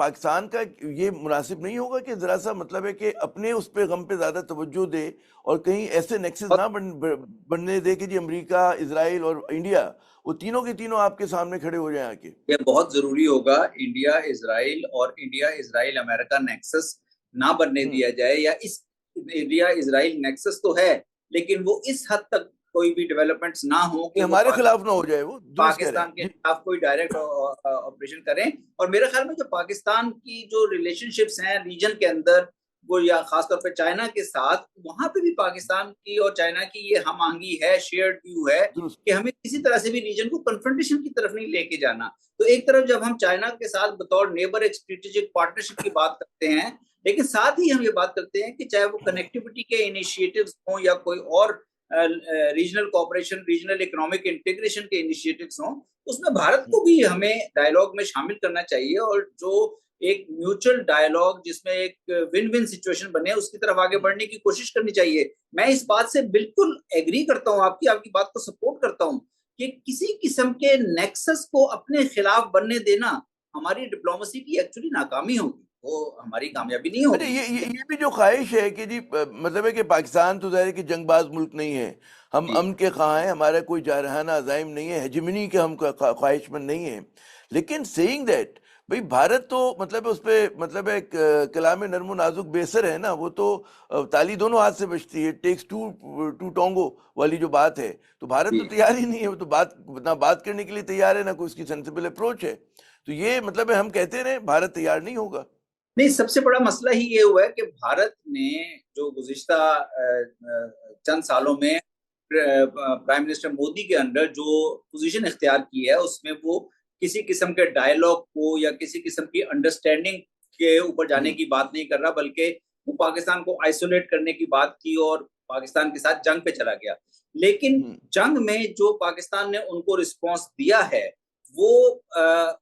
पाकिस्तान का ये मुनासिब नहीं होगा कि जरा सा मतलब है कि अपने उस पे गम पे ज्यादा तवज्जो दे और कहीं ऐसे नेक्सस ना बनने दे कि जी अमेरिका, इजराइल और इंडिया वो तीनों के तीनों आपके सामने खड़े हो जाएं आके। ये बहुत जरूरी होगा, इंडिया इजराइल और इंडिया इजराइल अमेरिका नेक्सस ना बनने हम्म। दिया जाए, या इस इंडिया इजराइल नेक्सस तो है लेकिन वो इस हद तक कोई भी डेवलपमेंट्स ना हो कि कि वो हमारे खिलाफ ना हो जाए, वो दुरुस्त कह रहे पाकिस्तान हैं के जी। खिलाफ कोई डायरेक्ट ऑपरेशन करें। और मेरे ख्याल में जो पाकिस्तान की जो रिलेशनशिप्स हैं रीजन के अंदर, वो या खासतौर पे चाइना के साथ, वहां पे भी पाकिस्तान की और चाइना की ये हम आहंगी है, शेयर्ड व्यू है दुरुस्त। कि हमें किसी तरह से भी रीजन को कन्फ्रंटेशन की तरफ नहीं लेके जाना। तो एक तरफ जब हम चाइना के साथ बतौर नेबर एक स्ट्रेटेजिक पार्टनरशिप की बात करते हैं, लेकिन साथ ही हम ये बात करते हैं कि चाहे वो कनेक्टिविटी के इनिशिएटिव्स हों या कोई और regional cooperation, regional economic integration के इनिशिएटिव्स हों, उसमें भारत को भी हमें डायलॉग में शामिल करना चाहिए, और जो एक म्यूचुअल डायलॉग जिसमें एक विन विन सिचुएशन बने उसकी तरफ आगे बढ़ने की कोशिश करनी चाहिए। मैं इस बात से बिल्कुल एग्री करता हूं, आपकी बात को सपोर्ट करता हूं कि किसी किस्म के नेक्सस को अपने खिलाफ बनने देना हमारी डिप्लोमेसी की एक्चुअली नाकामी होगी, वो हमारी कामयाबी नहीं अरे होगी। ये भी जो ख्वाहिश है कि जी मतलब है कि पाकिस्तान तो ज़ाहिर है कि जंगबाज मुल्क नहीं है, हम जी अमन के ख़्वाह हैं, हमारा कोई जारहाना अज़ाइम नहीं है, हेजिमनी के हम ख्वाहिशमंद नहीं है। लेकिन सेइंग दैट भाई भारत तो मतलब उस पे मतलब है कलाम नरम नाजुक बेसर है ना, वो तो ताली दोनों हाथ से बजती है, टेक्स टू टू टोंगो वाली जो बात है, तो भारत तो जी तैयार ही नहीं है, वो तो बात ना बात करने के लिए तैयार है, ना कोई उसकी सेंसिबल अप्रोच है। तो ये मतलब है हम कहते रहे भारत तैयार नहीं होगा। नहीं, सबसे बड़ा मसला ही ये हुआ है कि भारत ने जो गुज़िश्ता चंद सालों में प्राइम मिनिस्टर मोदी के अंडर जो पोजीशन इख्तियार की है, उसमें वो किसी किस्म के डायलॉग को या किसी किस्म की अंडरस्टैंडिंग के ऊपर जाने हम्म। की बात नहीं कर रहा, बल्कि वो पाकिस्तान को आइसोलेट करने की बात की और पाकिस्तान के साथ जंग पे चला गया। लेकिन हम्म। जंग में जो पाकिस्तान ने उनको रिस्पॉन्स दिया है, वो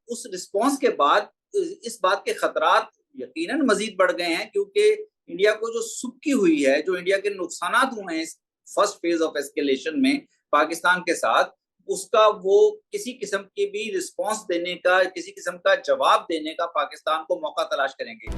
उस रिस्पॉन्स के बाद इस बात के खतरात यकीनन मजीद बढ़ गए हैं, क्योंकि इंडिया को जो सुक्की हुई है, जो इंडिया के नुकसानात हुए हैं इस फर्स्ट फेज ऑफ एस्केलेशन में पाकिस्तान के साथ, उसका वो किसी किस्म की भी रिस्पॉन्स देने का, किसी किस्म का जवाब देने का पाकिस्तान को मौका तलाश करेंगे।